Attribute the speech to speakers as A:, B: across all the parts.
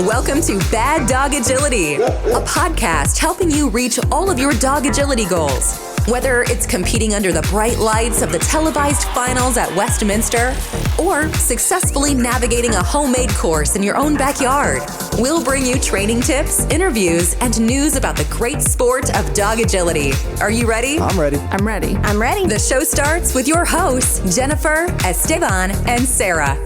A: Welcome to Bad Dog Agility, a podcast helping you reach all of your dog agility goals. Whether it's competing under the bright lights of the televised finals at Westminster or successfully navigating a homemade course in your own backyard, we'll bring you training tips, interviews, and news about the great sport of dog agility. Are you ready?
B: I'm ready.
C: I'm ready.
A: I'm ready. The show starts with your hosts, Jennifer, Esteban, and Sarah.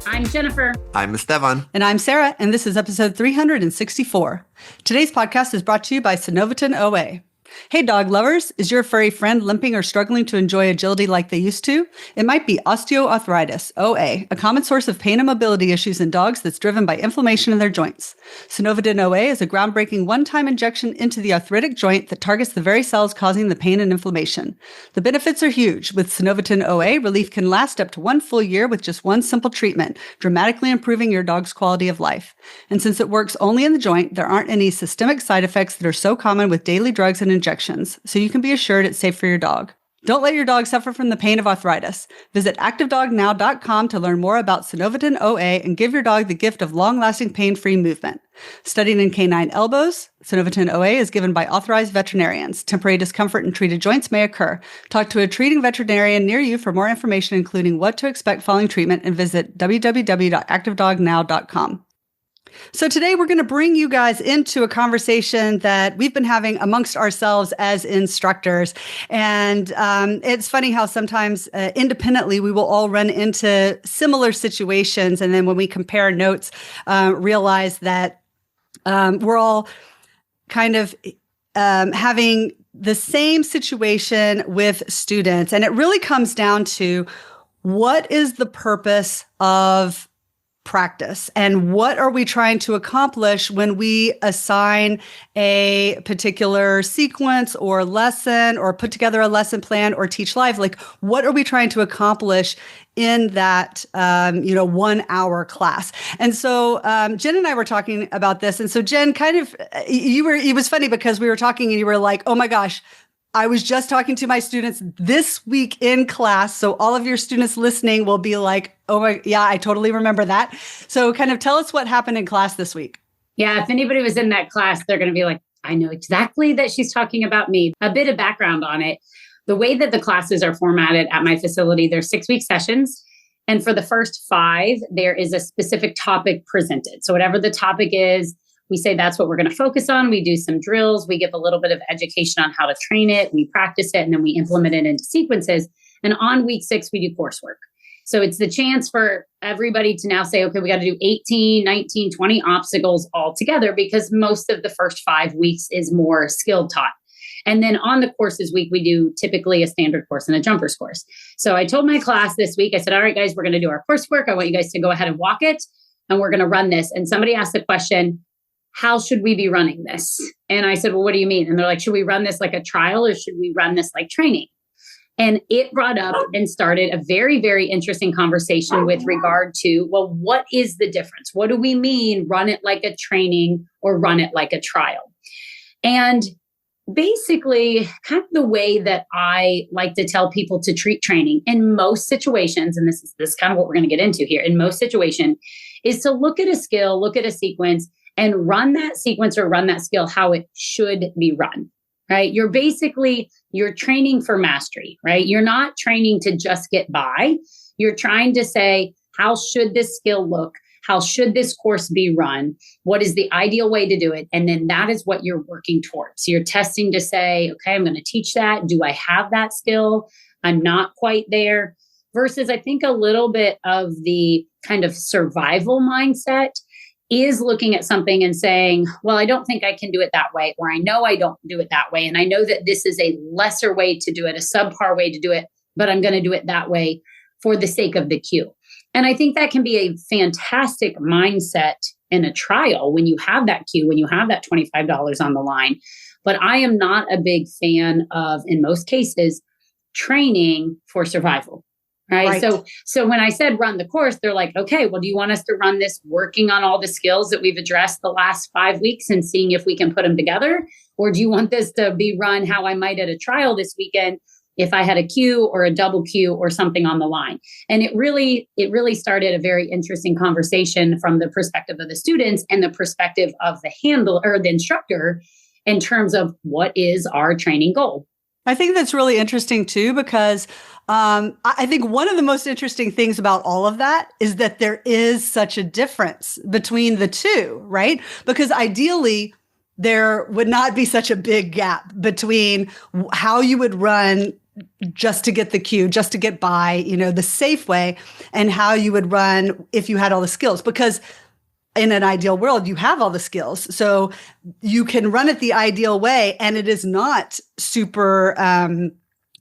D: I'm Jennifer.
B: I'm Esteban.
C: And I'm Sarah, and this is episode 364. Today's podcast is brought to you by Synovitan OA. Hey, dog lovers, is your furry friend limping or struggling to enjoy agility like they used to? It might be osteoarthritis, OA, a common source of pain and mobility issues in dogs that's driven by inflammation in their joints. Synovitan OA is a groundbreaking one-time injection into the arthritic joint that targets the very cells causing the pain and inflammation. The benefits are huge. With Synovitan OA, relief can last up to 1 full year with just one simple treatment, dramatically improving your dog's quality of life. And since it works only in the joint, there aren't any systemic side effects that are so common with daily drugs and injections, so you can be assured it's safe for your dog. Don't let your dog suffer from the pain of arthritis. Visit activedognow.com to learn more about Synovitan OA and give your dog the gift of long-lasting pain-free movement. Studied in canine elbows, Synovitan OA is given by authorized veterinarians. Temporary discomfort in treated joints may occur. Talk to a treating veterinarian near you for more information, including what to expect following treatment, and visit www.activedognow.com. So today we're going to bring you guys into a conversation that we've been having amongst ourselves as instructors. And it's funny how sometimes independently we will all run into similar situations. And then when we compare notes, realize that we're all kind of having the same situation with students. And it really comes down to what is the purpose of practice and what are we trying to accomplish when we assign a particular sequence or lesson or put together a lesson plan or teach live? Like, what are we trying to accomplish in that 1 hour class? And so Jen and I were talking about this. And so Jen, it was funny because we were talking and you were like, oh my gosh, I was just talking to my students this week in class. So all of your students listening will be like, oh my, yeah, I totally remember that. So kind of tell us what happened in class this week.
D: Yeah, if anybody was in that class, they're going to be like, I know exactly that she's talking about me. A bit of background on it. The way that the classes are formatted at my facility, they're 6-week sessions. And for the first 5, there is a specific topic presented. So whatever the topic is, we say that's what we're going to focus on. We do some drills. We give a little bit of education on how to train it. We practice it, and then we implement it into sequences. And on week 6, we do coursework. So it's the chance for everybody to now say, okay, we got to do 18, 19, 20 obstacles all together because most of the first 5 weeks is more skill taught. And then on the courses week, we do typically a standard course and a jumpers course. So I told my class this week, I said, all right, guys, we're going to do our coursework. I want you guys to go ahead and walk it, and we're going to run this. And somebody asked the question, how should we be running this? And I said, well, what do you mean? And they're like, should we run this like a trial or should we run this like training? And it brought up and started a very, very interesting conversation with regard to, well, what is the difference? What do we mean run it like a training or run it like a trial? And basically, kind of the way that I like to tell people to treat training in most situations, and this is kind of what we're going to get into here, in most situations, is to look at a skill, look at a sequence, and run that sequence or run that skill how it should be run, right? You're training for mastery, right? You're not training to just get by. You're trying to say, how should this skill look? How should this course be run? What is the ideal way to do it? And then that is what you're working towards. So you're testing to say, okay, I'm going to teach that. Do I have that skill? I'm not quite there. Versus I think a little bit of the kind of survival mindset is looking at something and saying, well, I don't think I can do it that way, or I know I don't do it that way. And I know that this is a lesser way to do it, a subpar way to do it, but I'm going to do it that way for the sake of the cue. And I think that can be a fantastic mindset in a trial when you have that cue, when you have that $25 on the line. But I am not a big fan of, in most cases, training for survival. Right. So when I said run the course, they're like, okay, well, do you want us to run this working on all the skills that we've addressed the last 5 weeks and seeing if we can put them together? Or do you want this to be run how I might at a trial this weekend, if I had a Q or a double Q or something on the line. And it really started a very interesting conversation from the perspective of the students and the perspective of the handler or the instructor in terms of what is our training goal.
C: I think that's really interesting too, because I think one of the most interesting things about all of that is that there is such a difference between the two, right? Because ideally, there would not be such a big gap between how you would run just to get the cue, just to get by, the safe way, and how you would run if you had all the skills. Because in an ideal world, you have all the skills. So you can run it the ideal way, and it is not super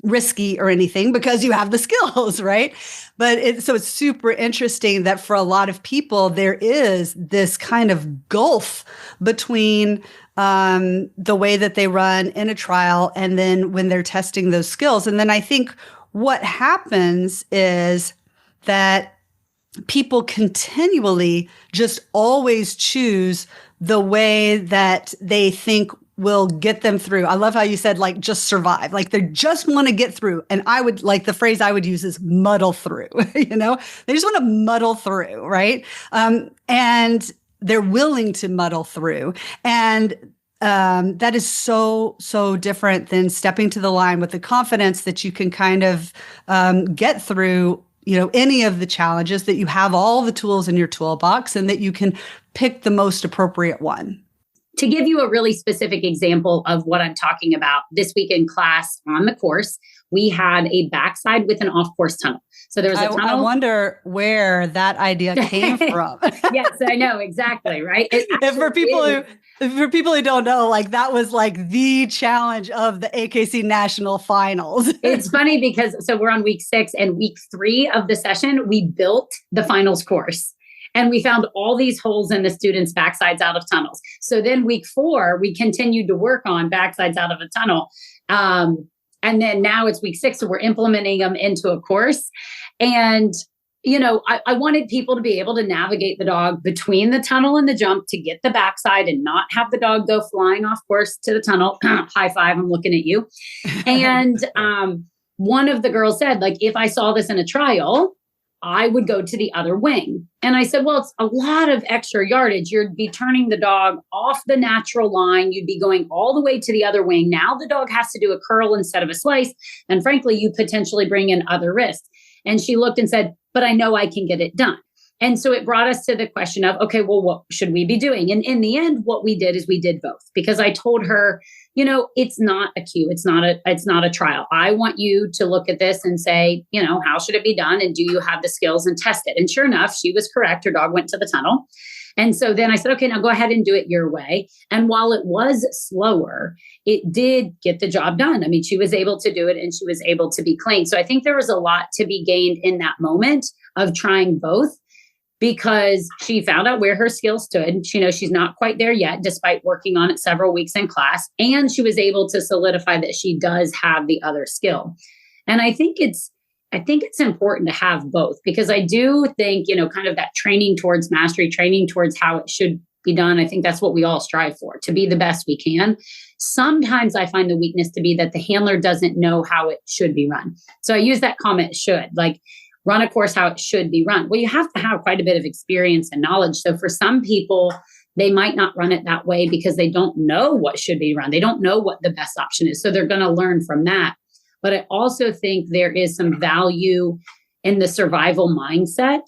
C: risky or anything because you have the skills, right? But so it's super interesting that for a lot of people, there is this kind of gulf between the way that they run in a trial and then when they're testing those skills. And then I think what happens is that people continually just always choose the way that they think will get them through. I love how you said, like, just survive. Like, they just want to get through. And I would, like, the phrase I would use is muddle through, they just want to muddle through, right? And they're willing to muddle through. And that is so, so different than stepping to the line with the confidence that you can kind of get through any of the challenges, that you have all the tools in your toolbox and that you can pick the most appropriate one.
D: To give you a really specific example of what I'm talking about, this week in class on the course, we had a backside with an off-course tunnel. So there was a tunnel.
C: I wonder where that idea came from.
D: Yes, I know, exactly, right?
C: For people who don't know, like, that was like the challenge of the AKC National Finals.
D: It's funny because, so we're on week 6, and week 3 of the session, we built the finals course. And we found all these holes in the students' backsides out of tunnels. So then week 4, we continued to work on backsides out of a tunnel. And then now it's week 6, so we're implementing them into a course. And, I wanted people to be able to navigate the dog between the tunnel and the jump to get the backside and not have the dog go flying off course to the tunnel. High five, I'm looking at you. And one of the girls said, like, if I saw this in a trial, I would go to the other wing. And I said, well, it's a lot of extra yardage. You'd be turning the dog off the natural line. You'd be going all the way to the other wing. Now the dog has to do a curl instead of a slice. And frankly, you potentially bring in other risks. And she looked and said, but I know I can get it done. And so it brought us to the question of, okay, well, what should we be doing? And in the end, what we did is we did both, because I told her, it's not a cue. It's not a trial. I want you to look at this and say, how should it be done? And do you have the skills, and test it? And sure enough, she was correct. Her dog went to the tunnel. And so then I said, okay, now go ahead and do it your way. And while it was slower, it did get the job done. I mean, she was able to do it, and she was able to be clean. So I think there was a lot to be gained in that moment of trying both, because she found out where her skills stood. She knows she's not quite there yet, despite working on it several weeks in class. And she was able to solidify that she does have the other skill. And I think it's important to have both, because I do think, kind of that training towards mastery, training towards how it should be done. I think that's what we all strive for, to be the best we can. Sometimes I find the weakness to be that the handler doesn't know how it should be run. So I use that comment, should, like, run a course how it should be run. Well, you have to have quite a bit of experience and knowledge. So for some people, they might not run it that way because they don't know what should be run. They don't know what the best option is. So they're going to learn from that. But I also think there is some value in the survival mindset.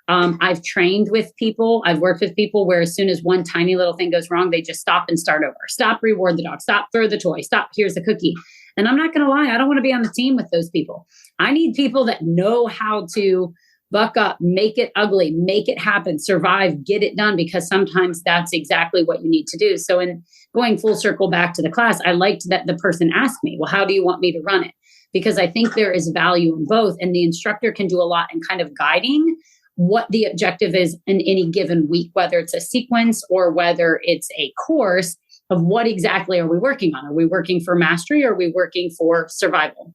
D: I've trained with people. I've worked with people where as soon as one tiny little thing goes wrong, they just stop and start over. Stop, reward the dog. Stop, throw the toy. Stop, here's the cookie. And I'm not going to lie, I don't want to be on the team with those people. I need people that know how to buck up, make it ugly, make it happen, survive, get it done, because sometimes that's exactly what you need to do. So in going full circle back to the class, I liked that the person asked me, well, how do you want me to run it? Because I think there is value in both, and the instructor can do a lot in kind of guiding what the objective is in any given week, whether it's a sequence or whether it's a course, of what exactly are we working on? Are we working for mastery, or are we working for survival?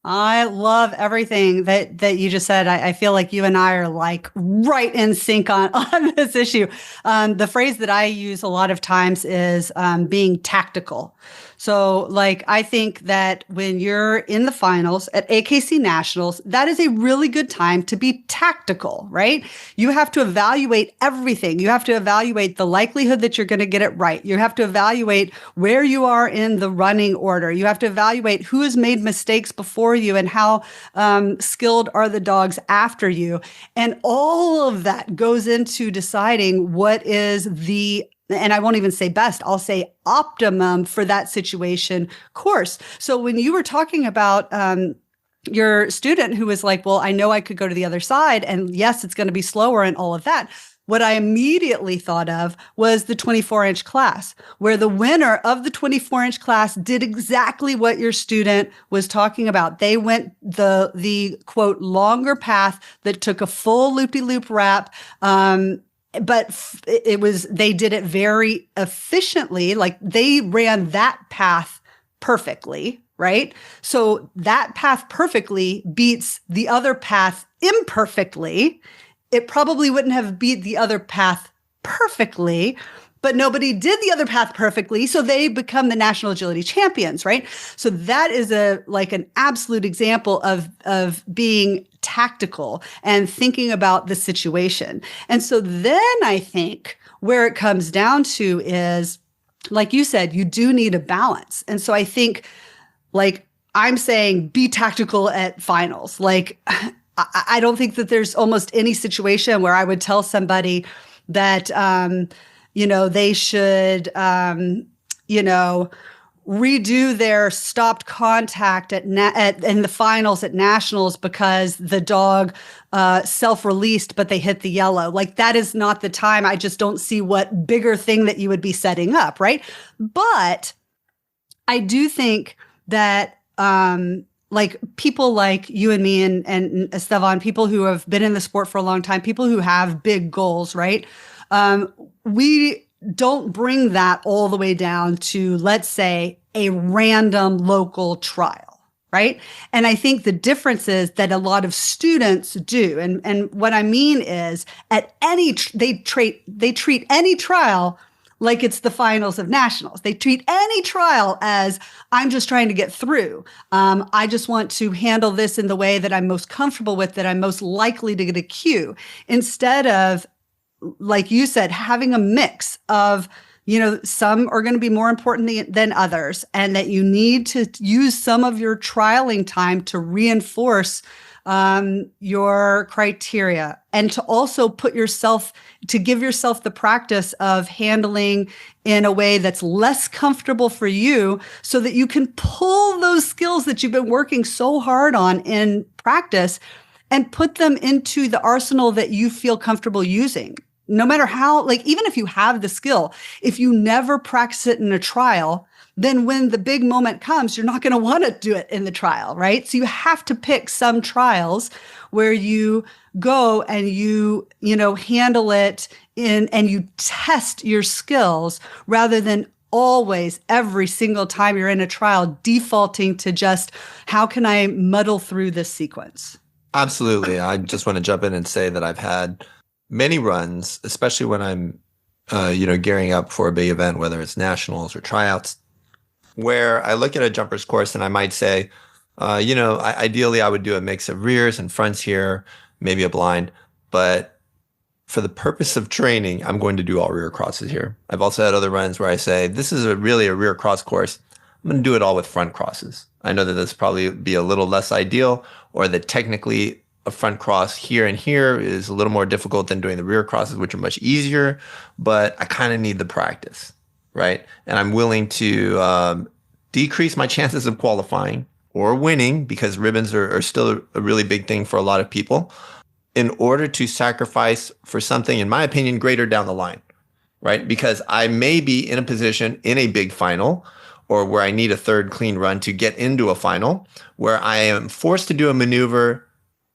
C: I love everything that you just said. I feel like you and I are like right in sync on this issue. The phrase that I use a lot of times is being tactical. So, like, I think that when you're in the finals at AKC Nationals, that is a really good time to be tactical, right? You have to evaluate everything. You have to evaluate the likelihood that you're going to get it right. You have to evaluate where you are in the running order. You have to evaluate who has made mistakes before you and how skilled are the dogs after you. And all of that goes into deciding what is and I won't even say best, I'll say optimum for that situation course. So when you were talking about your student who was like, well, I know I could go to the other side, and yes, it's going to be slower and all of that. What I immediately thought of was the 24-inch class, where the winner of the 24-inch class did exactly what your student was talking about. They went the quote, longer path that took a full loop-de-loop wrap, but they did it very efficiently. Like, they ran that path perfectly, right? So that path perfectly beats the other path imperfectly. It probably wouldn't have beat the other path perfectly, but nobody did the other path perfectly. So they become the national agility champions, right? So that is an absolute example of being tactical and thinking about the situation. And so then I think where it comes down to is, like you said, you do need a balance. And so I think, like, I'm saying, be tactical at finals. Like, I don't think that there's almost any situation where I would tell somebody that, they should, redo their stopped contact in the finals at nationals because the dog self-released, but they hit the yellow. Like, that is not the time. I just don't see what bigger thing that you would be setting up, right? But I do think that like people like you and me and Esteban, people who have been in the sport for a long time, people who have big goals, right? We don't bring that all the way down to, let's say, a random local trial, right? And I think the difference is that a lot of students do. And what I mean is, they treat any trial like it's the finals of nationals. They treat any trial as, I'm just trying to get through. I just want to handle this in the way that I'm most comfortable with, that I'm most likely to get a cue, instead of, like you said, having a mix of, some are going to be more important than others, and that you need to use some of your trialing time to reinforce your criteria, and to also give yourself the practice of handling in a way that's less comfortable for you, so that you can pull those skills that you've been working so hard on in practice and put them into the arsenal that you feel comfortable using. No matter how, like, even if you have the skill, if you never practice it in a trial, then when the big moment comes, you're not going to want to do it in the trial, right? So you have to pick some trials where you go and you handle it and you test your skills, rather than always, every single time you're in a trial, defaulting to just, how can I muddle through this sequence?
B: Absolutely. I just want to jump in and say that I've had many runs, especially when I'm, gearing up for a big event, whether it's nationals or tryouts, where I look at a jumper's course and I might say, ideally I would do a mix of rears and fronts here, maybe a blind, but for the purpose of training, I'm going to do all rear crosses here. I've also had other runs where I say, this is really a rear cross course. I'm going to do it all with front crosses. I know that this probably be a little less ideal, or that technically a front cross here and here is a little more difficult than doing the rear crosses, which are much easier, but I kind of need the practice, right? And I'm willing to decrease my chances of qualifying or winning, because ribbons are still a really big thing for a lot of people, in order to sacrifice for something, in my opinion, greater down the line, right? Because I may be in a position in a big final, or where I need a third clean run to get into a final, where I am forced to do a maneuver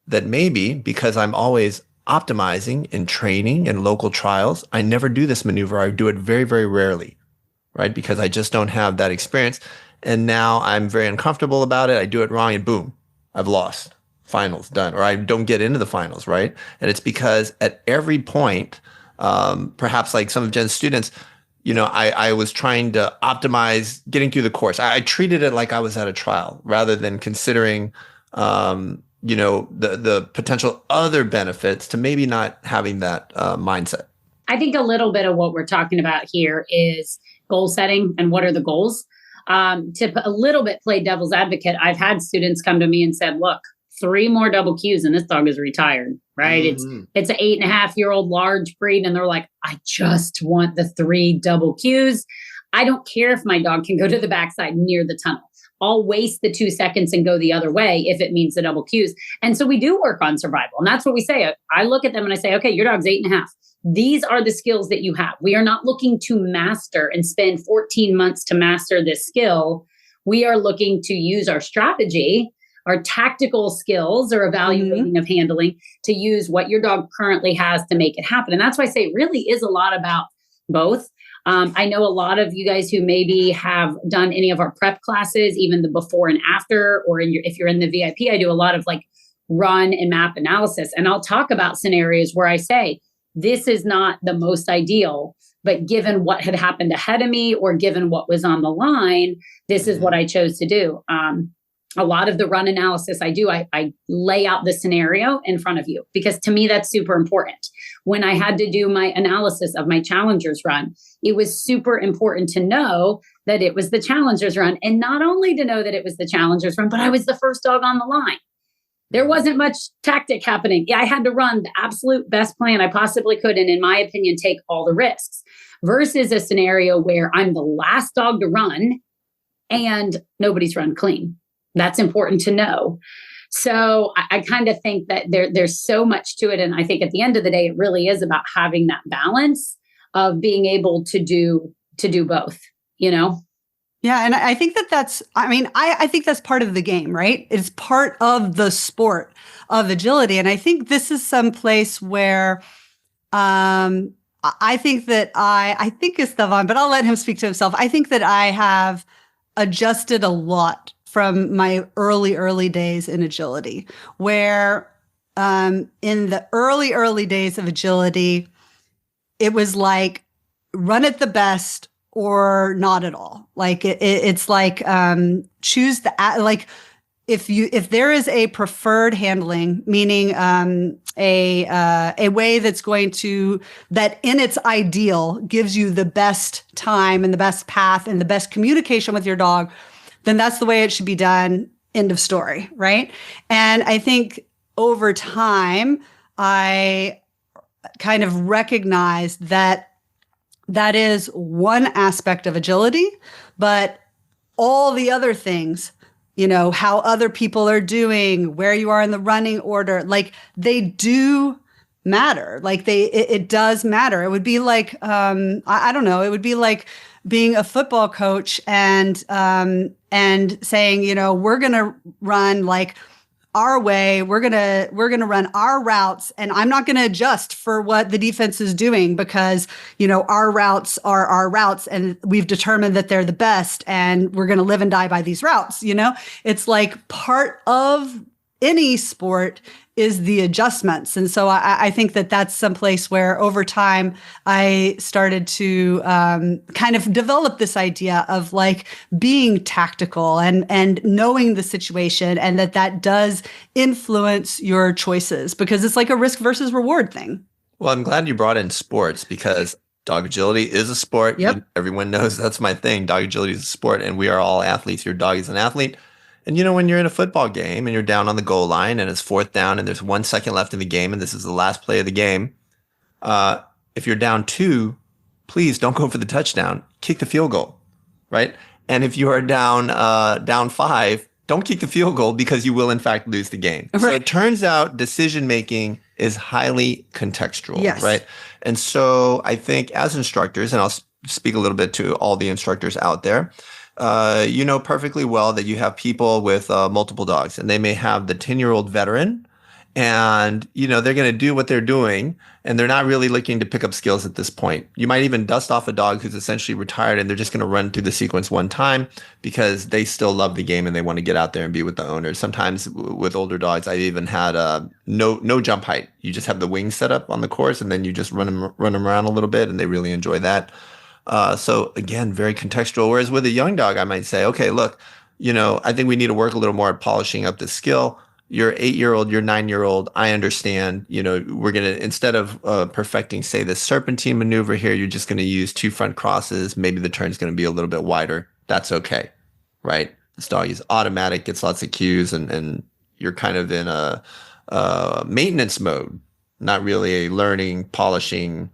B: that maybe, because I'm always optimizing in training and local trials, I never do this maneuver. I do it very, very rarely, right? Because I just don't have that experience. And now I'm very uncomfortable about it. I do it wrong and boom, I've lost. Finals done. Or I don't get into the finals, right? And it's because at every point, perhaps like some of Jen's students, I was trying to optimize getting through the course. I treated it like I was at a trial rather than considering, the potential other benefits to maybe not having that mindset.
D: I think a little bit of what we're talking about here is goal setting and what are the goals. To a little bit play devil's advocate, I've had students come to me and said, look, 3 more double Qs and this dog is retired, right?
B: Mm-hmm.
D: It's an 8.5-year-old large breed. And they're like, I just want the 3 double Qs. I don't care if my dog can go to the backside near the tunnel. I'll waste the 2 seconds and go the other way if it means the double Qs. And so we do work on survival. And that's what we say. I look at them and I say, okay, your dog's 8.5. These are the skills that you have. We are not looking to master and spend 14 months to master this skill. We are looking to use our strategy, our tactical skills or evaluating of handling to use what your dog currently has to make it happen. And that's why I say it really is a lot about both. I know a lot of you guys who maybe have done any of our prep classes, even the before and after, or if you're in the VIP, I do a lot of like run and map analysis. And I'll talk about scenarios where I say, this is not the most ideal, but given what had happened ahead of me or given what was on the line, this is what I chose to do. A lot of the run analysis I do, I lay out the scenario in front of you because to me, that's super important. When I had to do my analysis of my challengers run, it was super important to know that it was the challengers run. And not only to know that it was the challengers run, but I was the first dog on the line. There wasn't much tactic happening. I had to run the absolute best plan I possibly could. And in my opinion, take all the risks versus a scenario where I'm the last dog to run and nobody's run clean. That's important to know. So I kind of think that there's so much to it. And I think at the end of the day, it really is about having that balance of being able to do both,
C: Yeah. And I think I think that's part of the game, right? It's part of the sport of agility. And I think this is some place where I think Esteban, but I'll let him speak to himself. I think that I have adjusted a lot from my early days in agility, where in the early days of agility, it was like run it the best or not at all. Like it's like choose if there is a preferred handling, meaning a way that's going to that in its ideal gives you the best time and the best path and the best communication with your dog, then that's the way it should be done. End of story, right? And I think over time, I kind of recognized that is one aspect of agility, but all the other things, how other people are doing, where you are in the running order, like they do matter. Like it does matter. It would be like, I don't know, it would be like being a football coach and saying, we're going to run like our way. We're going to run our routes, and I'm not going to adjust for what the defense is doing because, our routes are our routes and we've determined that they're the best and we're going to live and die by these routes. It's like part of any sport is the adjustments. And so I think that that's someplace where over time I started to kind of develop this idea of like being tactical and knowing the situation, and that does influence your choices because it's like a risk versus reward thing.
B: Well, I'm glad you brought in sports because dog agility is a sport.
C: Yep.
B: Everyone knows that's my thing. Dog agility is a sport and we are all athletes. Your dog is an athlete. And when you're in a football game and you're down on the goal line and it's 4th down and there's 1 second left in the game and this is the last play of the game, if you're down 2, please don't go for the touchdown. Kick the field goal, right? And if you are down 5, don't kick the field goal because you will in fact lose the game. Right. So it turns out decision making is highly contextual,
C: yes.
B: Right? And so I think as instructors, and I'll speak a little bit to all the instructors out there, you know perfectly well that you have people with multiple dogs and they may have the 10-year-old veteran and, they're going to do what they're doing and they're not really looking to pick up skills at this point. You might even dust off a dog who's essentially retired and they're just going to run through the sequence one time because they still love the game and they want to get out there and be with the owners. Sometimes with older dogs, I've even had no jump height. You just have the wings set up on the course and then you just run them around a little bit and they really enjoy that. So again, very contextual. Whereas with a young dog, I might say, okay, look, I think we need to work a little more at polishing up the skill. You're 8-year-old, you're 9-year-old. I understand, we're going to, instead of perfecting, say, the serpentine maneuver here, you're just going to use 2 front crosses. Maybe the turn's going to be a little bit wider. That's okay, right? This dog is automatic, gets lots of cues, and you're kind of in a maintenance mode, not really a learning, polishing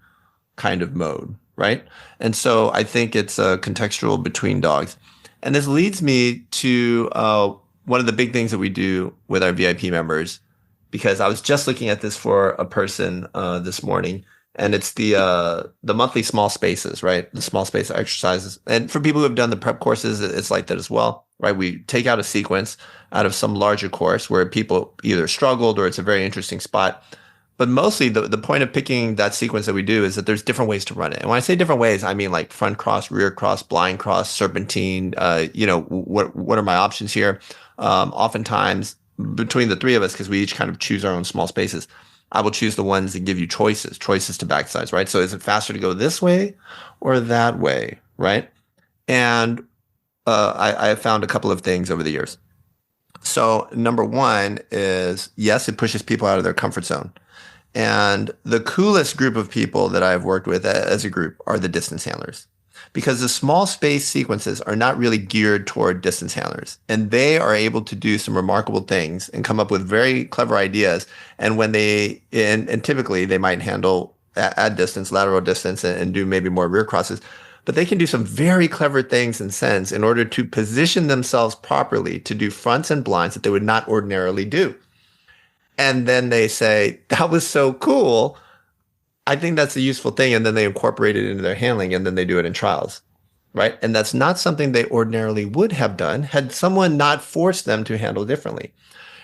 B: kind of mode, right? And so I think it's contextual between dogs. And this leads me to one of the big things that we do with our VIP members, because I was just looking at this for a person this morning, and it's the monthly small spaces, right? The small space exercises. And for people who have done the prep courses, it's like that as well, right? We take out a sequence out of some larger course where people either struggled or it's a very interesting spot. But mostly the point of picking that sequence that we do is that there's different ways to run it. And when I say different ways, I mean like front cross, rear cross, blind cross, serpentine. What are my options here? Oftentimes between the 3 of us, because we each kind of choose our own small spaces, I will choose the ones that give you choices to backsides, right? So is it faster to go this way or that way, right? And I have found a couple of things over the years. So number 1 is, yes, it pushes people out of their comfort zone. And the coolest group of people that I've worked with as a group are the distance handlers, because the small space sequences are not really geared toward distance handlers. And they are able to do some remarkable things and come up with very clever ideas. And when and typically they might handle at distance, lateral distance, and do maybe more rear crosses, but they can do some very clever things in sense in order to position themselves properly to do fronts and blinds that they would not ordinarily do. And then they say, that was so cool. I think that's a useful thing. And then they incorporate it into their handling, and then they do it in trials, right? And that's not something they ordinarily would have done had someone not forced them to handle differently.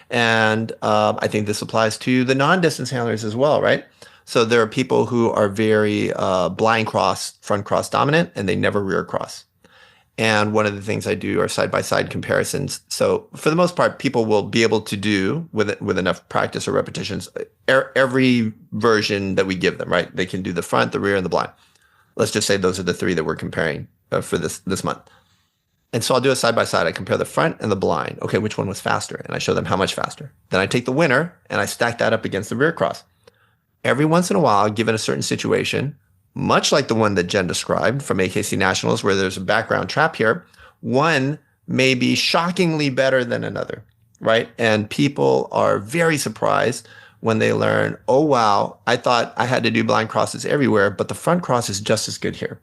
B: And I think this applies to the non-distance handlers as well, right? So there are people who are very blind cross, front cross dominant, and they never rear cross. And one of the things I do are side-by-side comparisons. So for the most part, people will be able to do with enough practice or repetitions, every version that we give them, right? They can do the front, the rear, and the blind. Let's just say those are the 3 that we're comparing for this month. And so I'll do a side-by-side. I compare the front and the blind. Okay, which one was faster? And I show them how much faster. Then I take the winner and I stack that up against the rear cross. Every once in a while, given a certain situation, much like the one that Jen described from AKC Nationals, where there's a background trap here, one may be shockingly better than another, right? And people are very surprised when they learn, oh, wow, I thought I had to do blind crosses everywhere, but the front cross is just as good here.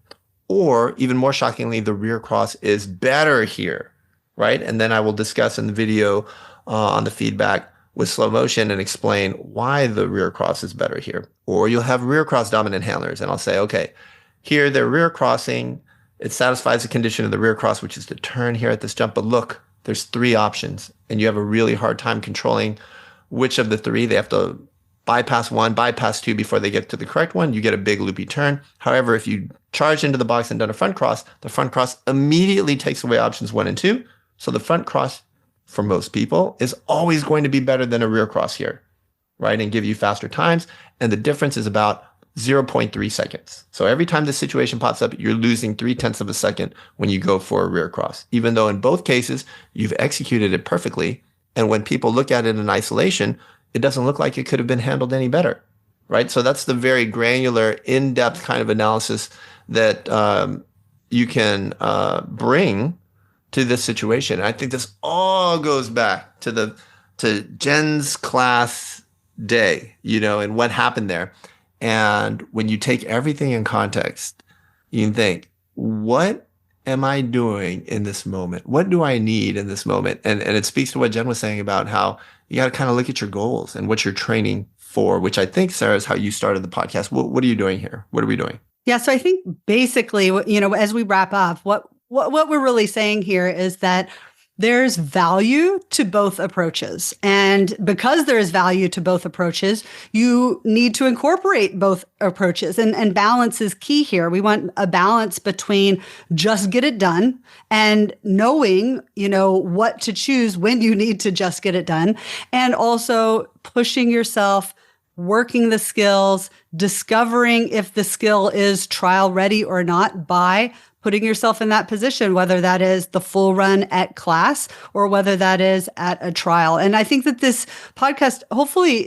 B: Or even more shockingly, the rear cross is better here, right? And then I will discuss in the video on the feedback with slow motion and explain why the rear cross is better here. Or you'll have rear cross dominant handlers, and I'll say, okay, here they're rear crossing. It satisfies the condition of the rear cross, which is to turn here at this jump. But look, there's 3 options, and you have a really hard time controlling which of the 3. They have to bypass 1, bypass 2 before they get to the correct one. You get a big loopy turn. However, if you charge into the box and done a front cross, the front cross immediately takes away options 1 and 2. So the front cross, for most people, is always going to be better than a rear cross here, right? And give you faster times. And the difference is about 0.3 seconds. So every time this situation pops up, you're losing 0.3 of a second when you go for a rear cross, even though in both cases, you've executed it perfectly. And when people look at it in isolation, it doesn't look like it could have been handled any better, right? So that's the very granular, in-depth kind of analysis that you can bring to this situation. And I think this all goes back to Jen's class day, and what happened there. And when you take everything in context, you can think, what am I doing in this moment? What do I need in this moment? And it speaks to what Jen was saying about how you got to kind of look at your goals and what you're training for, which I think, Sarah, is how you started the podcast. What are you doing here? What are we doing?
C: Yeah. So I think basically, as we wrap up, what we're really saying here is that there's value to both approaches. And because there is value to both approaches, you need to incorporate both approaches. And balance is key here. We want a balance between just get it done and knowing, what to choose when you need to just get it done, and also pushing yourself working the skills, discovering if the skill is trial ready or not by putting yourself in that position, whether that is the full run at class or whether that is at a trial. And I think that this podcast hopefully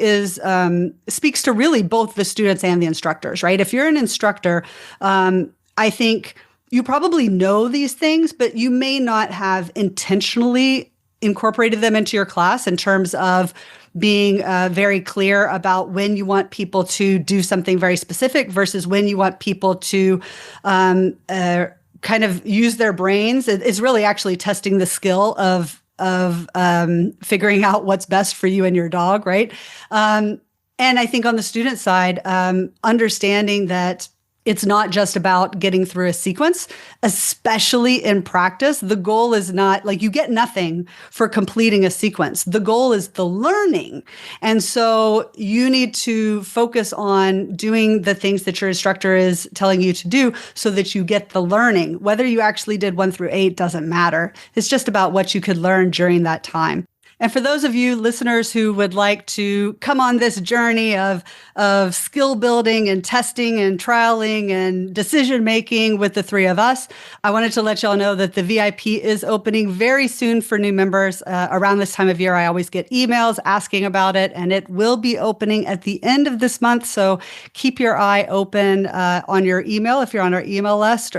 C: speaks to really both the students and the instructors, right? If you're an instructor, I think you probably know these things, but you may not have intentionally incorporated them into your class in terms of being very clear about when you want people to do something very specific versus when you want people to kind of use their brains. It's really actually testing the skill of figuring out what's best for you and your dog, right? And I think on the student side, understanding that it's not just about getting through a sequence, especially in practice. The goal is not like you get nothing for completing a sequence. The goal is the learning. And so you need to focus on doing the things that your instructor is telling you to do so that you get the learning. Whether you actually did 1 through 8 doesn't matter. It's just about what you could learn during that time. And for those of you listeners who would like to come on this journey of skill building and testing and trialing and decision making with the three of us, I wanted to let y'all know that the VIP is opening very soon for new members. Around this time of year, I always get emails asking about it, and it will be opening at the end of this month. So keep your eye open on your email if you're on our email list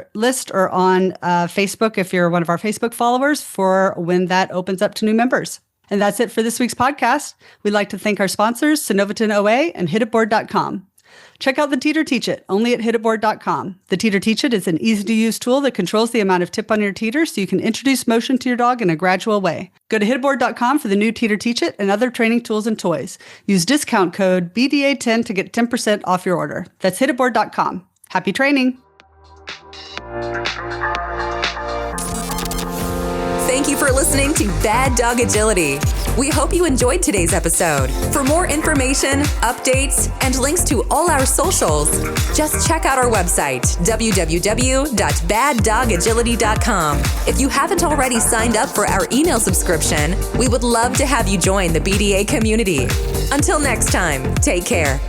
C: or on Facebook if you're one of our Facebook followers for when that opens up to new members. And that's it for this week's podcast. We'd like to thank our sponsors, Synoviton OA and hititboard.com. Check out the Teeter Teach It, only at hititboard.com. The Teeter Teach It is an easy-to-use tool that controls the amount of tip on your teeter so you can introduce motion to your dog in a gradual way. Go to hititboard.com for the new Teeter Teach It and other training tools and toys. Use discount code BDA10 to get 10% off your order. That's hititboard.com. Happy training!
A: Thank you for listening to Bad Dog Agility. We hope you enjoyed today's episode. For more information, updates, and links to all our socials, just check out our website, www.baddogagility.com. If you haven't already signed up for our email subscription, we would love to have you join the BDA community. Until next time, take care.